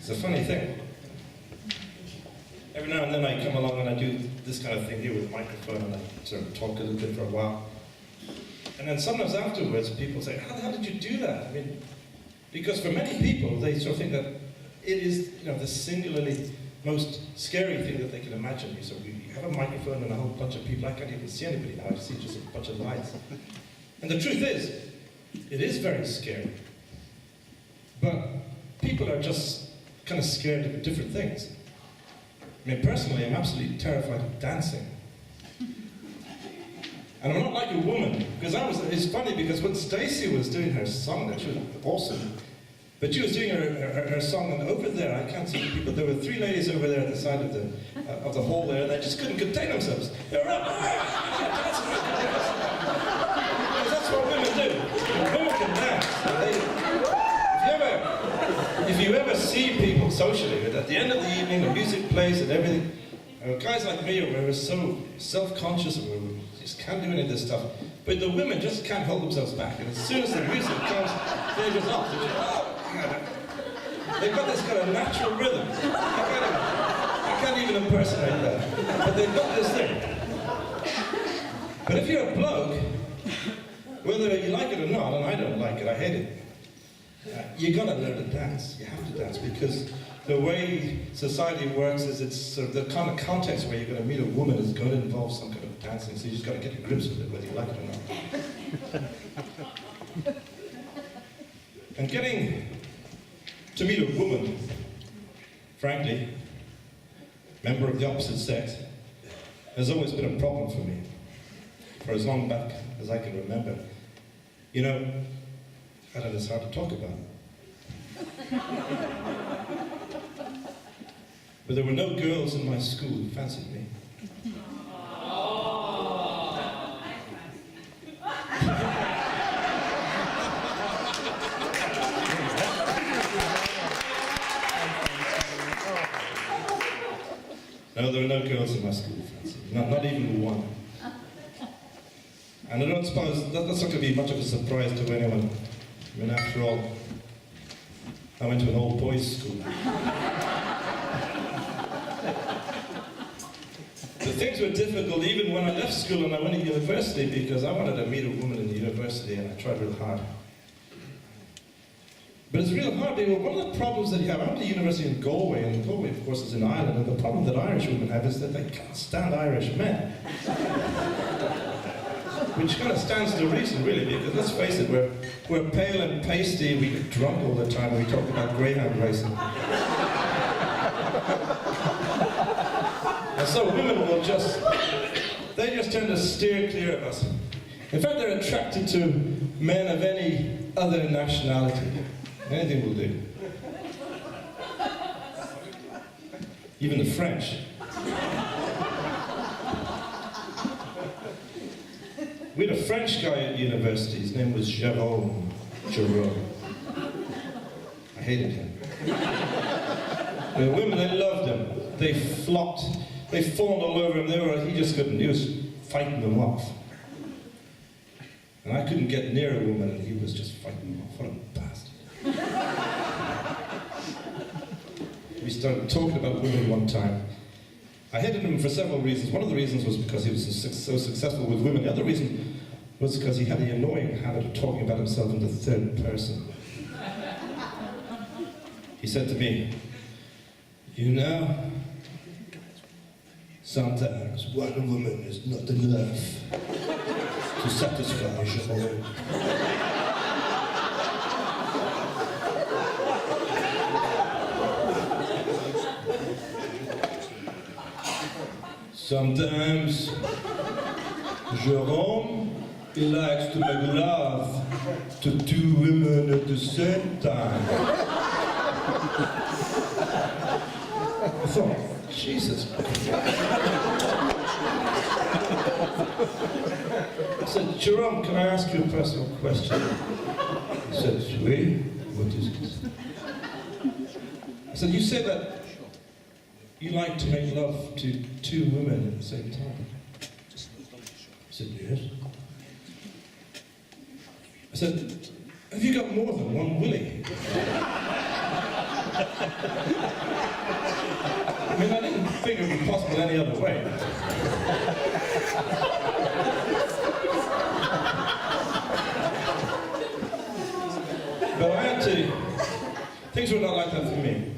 It's a funny thing. Every now and then I come along and I do this kind of thing here with a microphone and I sort of talk a little bit for a while. And then sometimes afterwards people say, how the hell did you do that? I mean, because for many people they sort of think that it is, the singularly most scary thing that they can imagine. So you have a microphone and a whole bunch of people. I can't even see anybody now. I see just a bunch of lights. And the truth is, it is very scary. But people are just kind of scared of different things. I mean, personally, I'm absolutely terrified of dancing. And I'm not like a woman, because it's funny because when Stacey was doing her song, that she was awesome. But she was doing her song, and over there, I can't see the people, there were 3 ladies over there at the side of the hall there, and they just couldn't contain themselves. They were up, because that's what women do. Women can dance. If you ever see people socially, at the end of the evening, the music plays and everything, guys like me, we're so self-conscious and we just can't do any of this stuff, but the women just can't hold themselves back, and as soon as the music comes, they're just off. They've got this kind of natural rhythm. I can't even impersonate that, but they've got this thing. But if you're a bloke, whether you like it or not, and I don't like it, I hate it, you gotta learn to dance. You have to dance, because the way society works is it's sort of the kind of context where you're going to meet a woman is going to involve some kind of dancing, so you just got to get to grips with it, whether you like it or not. And getting to meet a woman, frankly, member of the opposite sex, has always been a problem for me, for as long back as I can remember. I don't know, it's hard to talk about. But there were no girls in my school who fancied me. No, there were no girls in my school who fancied me, not even one. And I don't suppose that's not going to be much of a surprise to anyone. I mean, after all, I went to an old boys' school. The things were difficult even when I left school and I went to university, because I wanted to meet a woman in the university and I tried real hard. But it's real hard because one of the problems that you have, I went to university in Galway, and Galway of course is in Ireland, and the problem that Irish women have is that they can't stand Irish men. Which kind of stands to reason, really, because let's face it, we're pale and pasty, we get drunk all the time, we talk about greyhound racing. And so women will they just tend to steer clear of us. In fact, they're attracted to men of any other nationality. Anything will do. Even the French. We had a French guy at university, his name was Jerome. I hated him. The women, they loved him. They flocked, they fawned all over him, he just couldn't, he was fighting them off. And I couldn't get near a woman and he was just fighting them off. What a bastard. We started talking about women one time. I hated him for several reasons. One of the reasons was because he was so successful with women. The other reason was because he had the annoying habit of talking about himself in the third person. He said to me, sometimes one woman is not enough to satisfy Jerome. Sometimes Jerome, he likes to make love to 2 women at the same time. I thought, Jesus. I said, Jerome, can I ask you a personal question? He said, oui, what is it? I said, you said that you like to make love to 2 women at the same time. I said, yes. I said, have you got more than one willy? I mean, I didn't think it would be possible any other way. But I had to, things were not like that for me.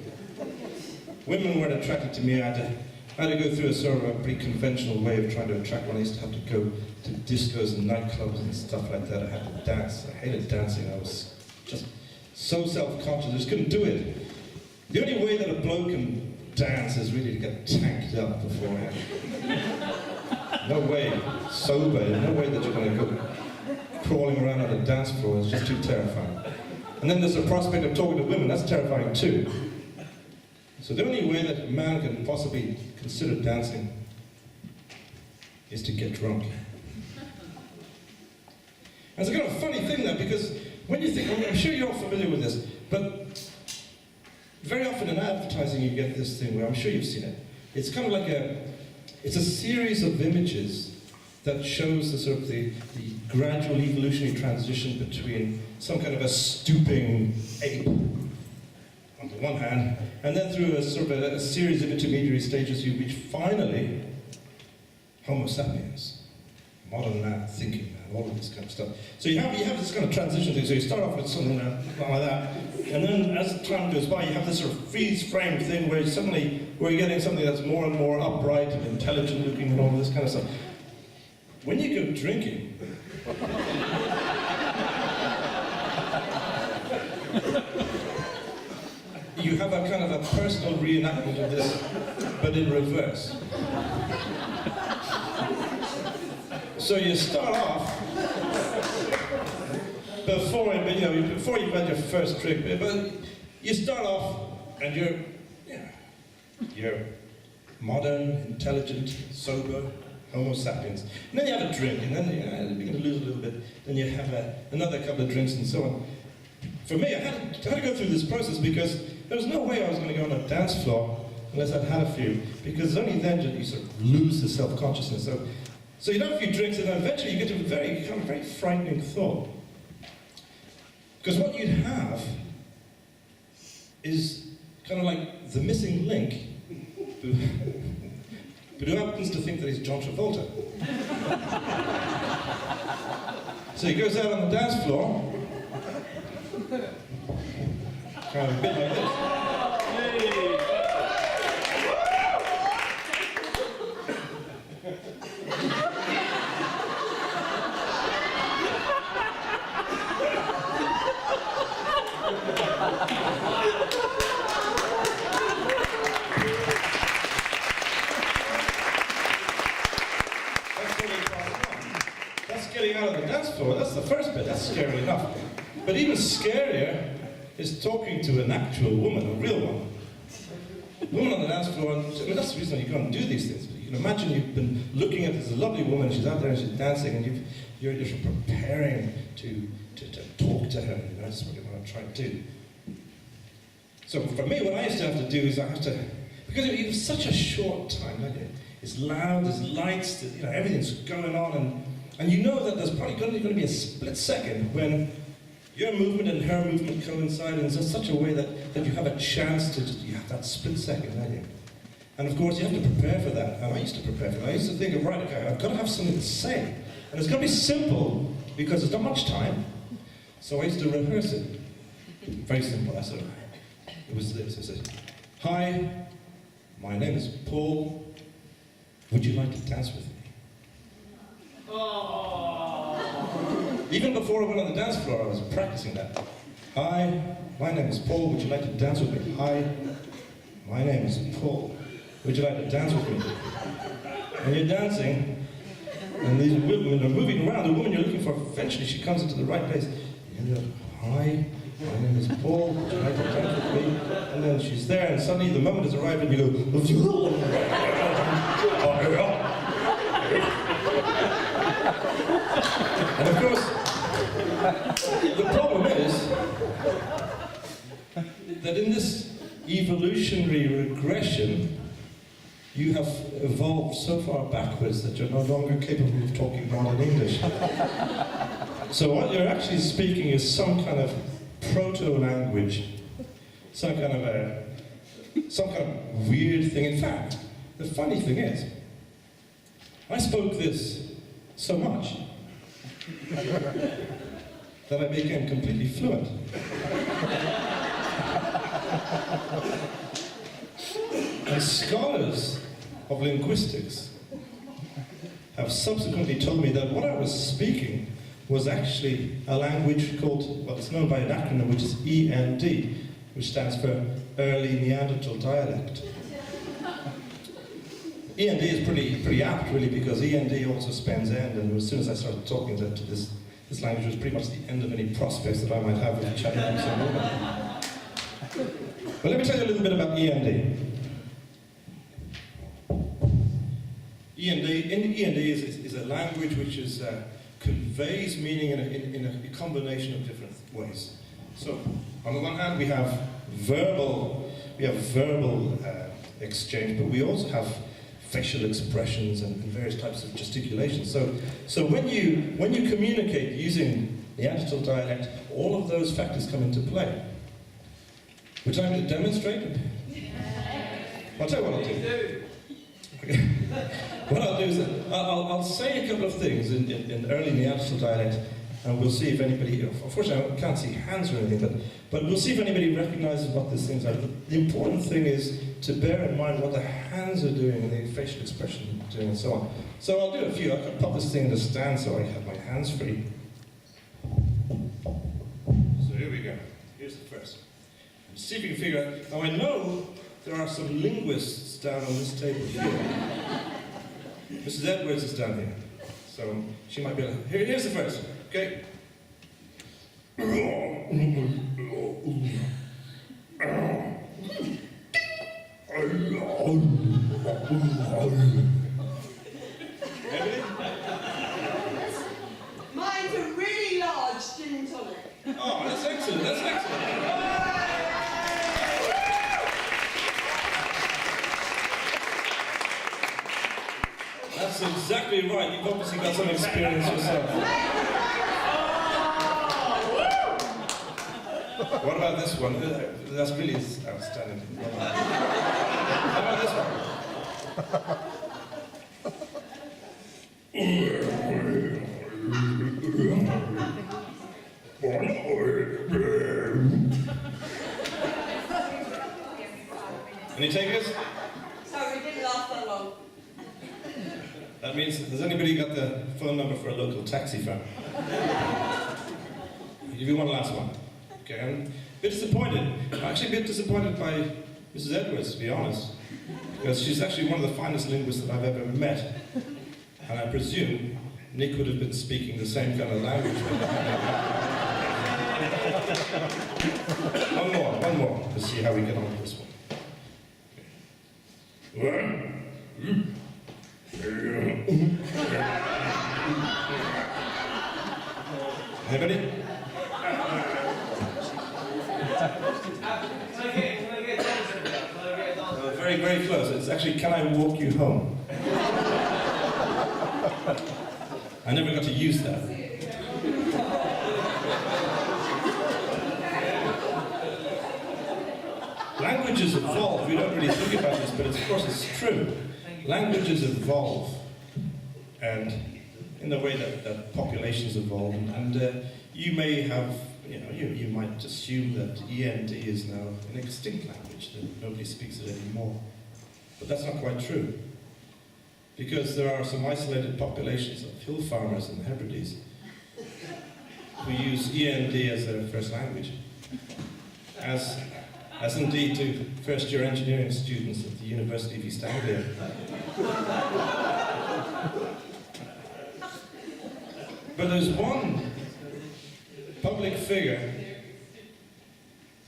Women weren't attracted to me. I had to go through a sort of a pretty conventional way of trying to attract one. I used to have to go to discos and nightclubs and stuff like that. I had to dance. I hated dancing. I was just so self-conscious. I just couldn't do it. The only way that a bloke can dance is really to get tanked up beforehand. No way, sober, no way that you're going to go crawling around on a dance floor. It's just too terrifying. And then there's the prospect of talking to women. That's terrifying too. So the only way that a man can possibly consider dancing is to get drunk. And it's a kind of funny thing that, because when you think, I'm sure you're all familiar with this, but very often in advertising you get this thing where, I'm sure you've seen it, it's kind of like it's a series of images that shows the sort of the gradual evolutionary transition between some kind of a stooping ape on the one hand, and then through a sort of a series of intermediary stages you reach finally Homo sapiens, modern man, thinking man, all of this kind of stuff. So you have this kind of transition thing. So you start off with something like that, and then as time goes by, you have this sort of freeze-frame thing where suddenly we're getting something that's more and more upright and intelligent looking and all this kind of stuff. When you go drinking, you have a kind of a personal reenactment of this, but in reverse. So you start off before you've had your first drink, but you start off and you're modern, intelligent, sober, Homo sapiens. And then you have a drink, and then you begin to lose a little bit. Then you have another couple of drinks and so on. For me, I had to go through this process because there was no way I was going to go on a dance floor unless I'd had a few, because only then did you sort of lose the self-consciousness. So you have a few drinks, and then eventually you get to a very frightening thought. Because what you'd have is kind of like the missing link, but who happens to think that he's John Travolta. So he goes out on the dance floor, kind of a bit like this. Getting out of the dance floor, that's the first bit, that's scary enough. But even scarier is talking to an actual woman, a real one. A woman on the dance floor, and I mean, that's the reason you go and do these things. But you can imagine you've been looking at this lovely woman, she's out there and she's dancing, and you're just preparing to talk to her, that's what you want to try to do. So for me, what I used to have to do is because it was such a short time, it's loud, there's lights, everything's going on, and you know that there's probably going to be a split second when your movement and her movement coincide in such a way that you have a chance to you have that split second, don't you? And of course you have to prepare for that, and I used to prepare for that. I used to think of, right, okay, I've got to have something to say. And it's got to be simple, because there's not much time. So I used to rehearse it. Very simple, it was this, I said, "Hi, my name is Paul. Would you like to dance with me?" Even before I went on the dance floor, I was practicing that. "Hi, my name is Paul. Would you like to dance with me?" "Hi, my name is Paul. Would you like to dance with me?" And you're dancing, and these women are moving around. The woman you're looking for, eventually she comes into the right place. And you're, "Hi, my name is Paul. Would you like to dance with me?" And then she's there, and suddenly the moment has arrived, and you go, and of course, the problem is that in this evolutionary regression, you have evolved so far backwards that you're no longer capable of talking modern English. So what you're actually speaking is some kind of proto-language some kind of weird thing. In fact, the funny thing is, I spoke this so much that I became completely fluent. And scholars of linguistics have subsequently told me that what I was speaking was actually a language called, well, it's known by an acronym, which is END, which stands for Early Neanderthal Dialect. END is pretty apt, really, because END also spans end, and as soon as I started talking to this language, was pretty much the end of any prospects that I might have with chatting on some woman. But let me tell you a little bit about END. END is a language which conveys meaning in a combination of different ways. So, on the one hand, we have verbal exchange, but we also have facial expressions and various types of gesticulation. So when you communicate using Neanderthal dialect, all of those factors come into play. Would you like me to demonstrate? I'll tell you what I'll do. Okay. What I'll do is I'll say a couple of things in early Neanderthal dialect, and we'll see if anybody, unfortunately I can't see hands or anything, but we'll see if anybody recognizes what these things are. The important thing is to bear in mind what the hands are doing and the facial expression doing and so on. So I'll do a few. I'll pop this thing in the stand so I have my hands free. So here we go. Here's the first. See if you can figure out. Now I know there are some linguists down on this table here. Mrs. Edwards is down here, so she might be able to. Here's the first, okay? Mine's a really large gin tonic. Oh, that's excellent, that's excellent. That's exactly right. You've obviously got some experience yourself. What about this one? That's really outstanding. How about this one? Any takers? Sorry, it didn't last that long. That means, has anybody got the phone number for a local taxi firm? I'll give you one last one. Okay, I'm a bit disappointed. I'm actually a bit disappointed by Mrs. Edwards, to be honest, because she's actually one of the finest linguists that I've ever met. And I presume Nick would have been speaking the same kind of language. One more, to see how we get on with this one. Anybody? Very, very close. It's actually, can I walk you home? I never got to use that. Languages evolve. We don't really think about this, but of course it's true. Languages evolve, and in the way that populations evolve, and you may have, you might assume that END is now an extinct language, that nobody speaks it anymore. But that's not quite true, because there are some isolated populations of hill farmers in the Hebrides who use END as their first language, as indeed do first-year engineering students at the University of East Anglia. But there's one public figure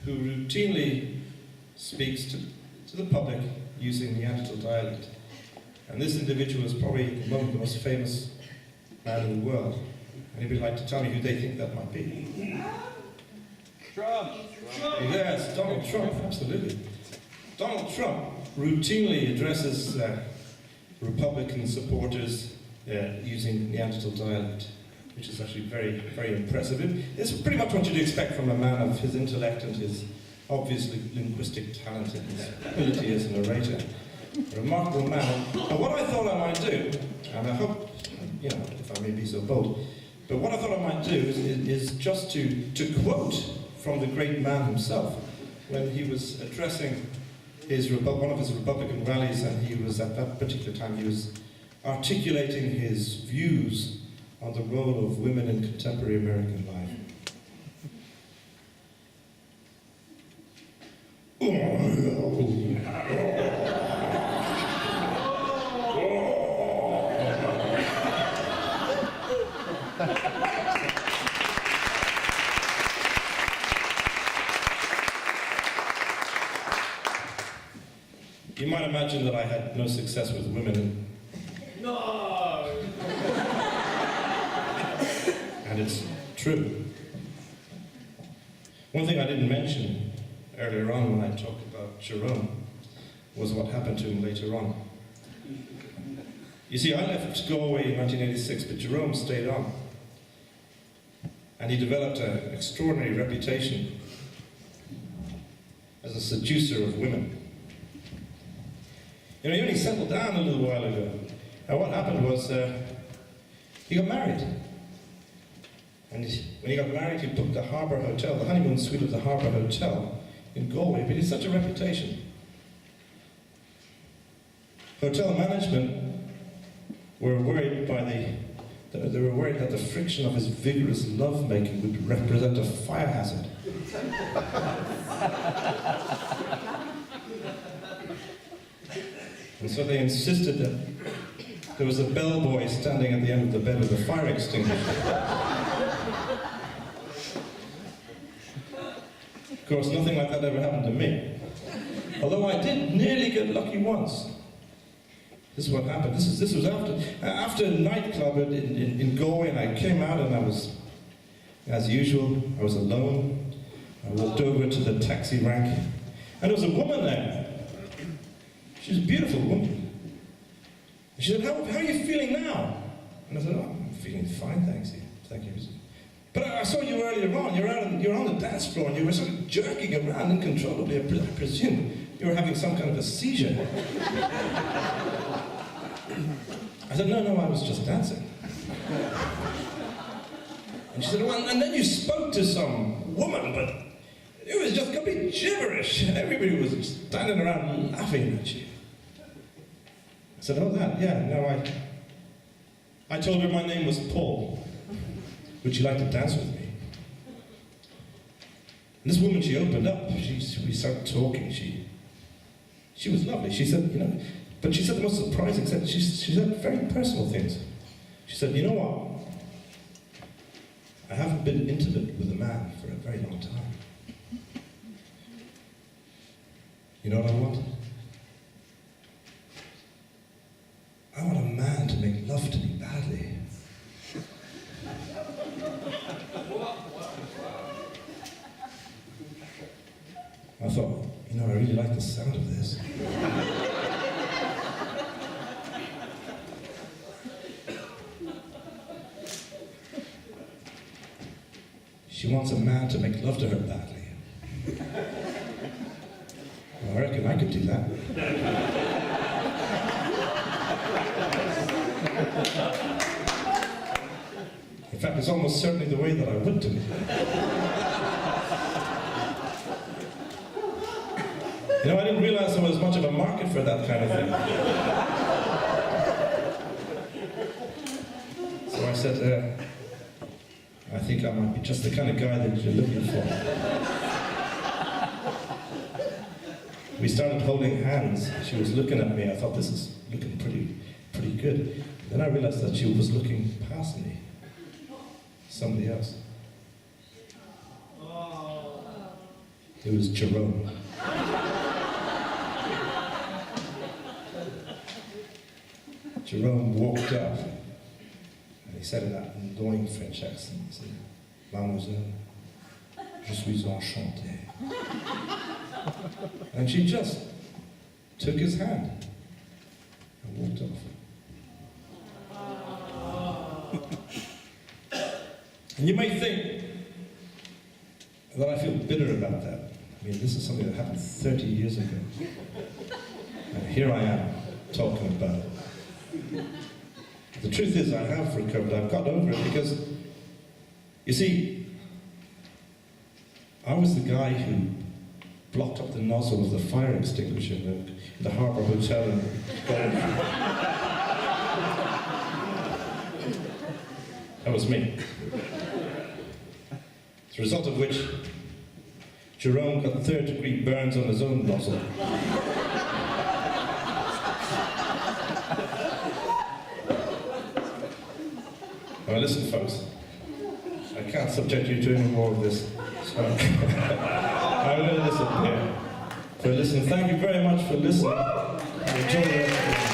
who routinely speaks to the public using Neanderthal dialect. And this individual is probably among the most famous man in the world. Anybody like to tell me who they think that might be? Trump. Yes, Donald Trump, absolutely. Donald Trump routinely addresses Republican supporters using Neanderthal dialect, which is actually very, very impressive. It's pretty much what you'd expect from a man of his intellect and his obviously linguistic talent and his ability as a narrator. A remarkable man. And what I thought I might do, and I hope, you know, if I may be so bold, but what I thought I might do is just to quote from the great man himself when he was addressing one of his Republican rallies, and he was, at that particular time, he was articulating his views on the role of women in contemporary American life. You might imagine that I had no success with women. No! And it's true. One thing I didn't mention earlier on when I talked about Jerome was what happened to him later on. You see, I left Galway in 1986, but Jerome stayed on. And he developed an extraordinary reputation as a seducer of women. You know, he only settled down a little while ago. And what happened was, he got married. And when he got married, he booked the Harbour Hotel, the honeymoon suite of the Harbour Hotel in Galway, but he had such a reputation. Hotel management were worried they were worried that the friction of his vigorous lovemaking would represent a fire hazard. And so they insisted that there was a bellboy standing at the end of the bed with a fire extinguisher. Of course, nothing like that ever happened to me. Although I did nearly get lucky once. This is what happened. This was after a nightclub in Galway, and I came out and I was, as usual, I was alone. I walked over to the taxi rank, and there was a woman there. She was a beautiful woman. And she said, how are you feeling now? And I said, oh, I'm feeling fine, thanks. Thank you. But I saw you earlier on. You're on the dance floor, and you were sort of jerking around uncontrollably. I presume you were having some kind of a seizure. I said, no, I was just dancing. And she said, well, and then you spoke to some woman, but it was just complete gibberish. Everybody was standing around laughing at you. I said, oh, that, yeah, no, I told her my name was Paul. Would you like to dance with me? And this woman, she opened up. We started talking. She was lovely. She said, you know, but she said the most surprising thing. She said very personal things. She said, you know what? I haven't been intimate with a man for a very long time. You know what I want? I want a man to make love to me badly. I thought, you know, I really like the sound of this. She wants a man to make love to her badly. Well, I reckon I could do that. In fact, it's almost certainly the way that I would do it. You know, I didn't realize there was much of a market for that kind of thing. So I said, I think I might be just the kind of guy that you're looking for. We started holding hands. She was looking at me. I thought, this is looking pretty good. Then I realized that she was looking past me. Somebody else. It was Jerome. Jerome walked up, and he said in that annoying French accent, he said, Mademoiselle, je suis enchanté. And she just took his hand and walked off. And you may think that I feel bitter about that. mean, this is something that happened 30 years ago. And here I am, talking about it. The truth is, I have recovered. I've got over it because, you see, I was the guy who blocked up the nozzle of the fire extinguisher in the Harbour Hotel in Galway. That was me. As a result of which, Jerome got third-degree burns on his own nozzle. Now listen, folks, I can't subject you to any more of this, so I'm going to listen here. So listen, thank you very much for listening. Enjoy the rest of the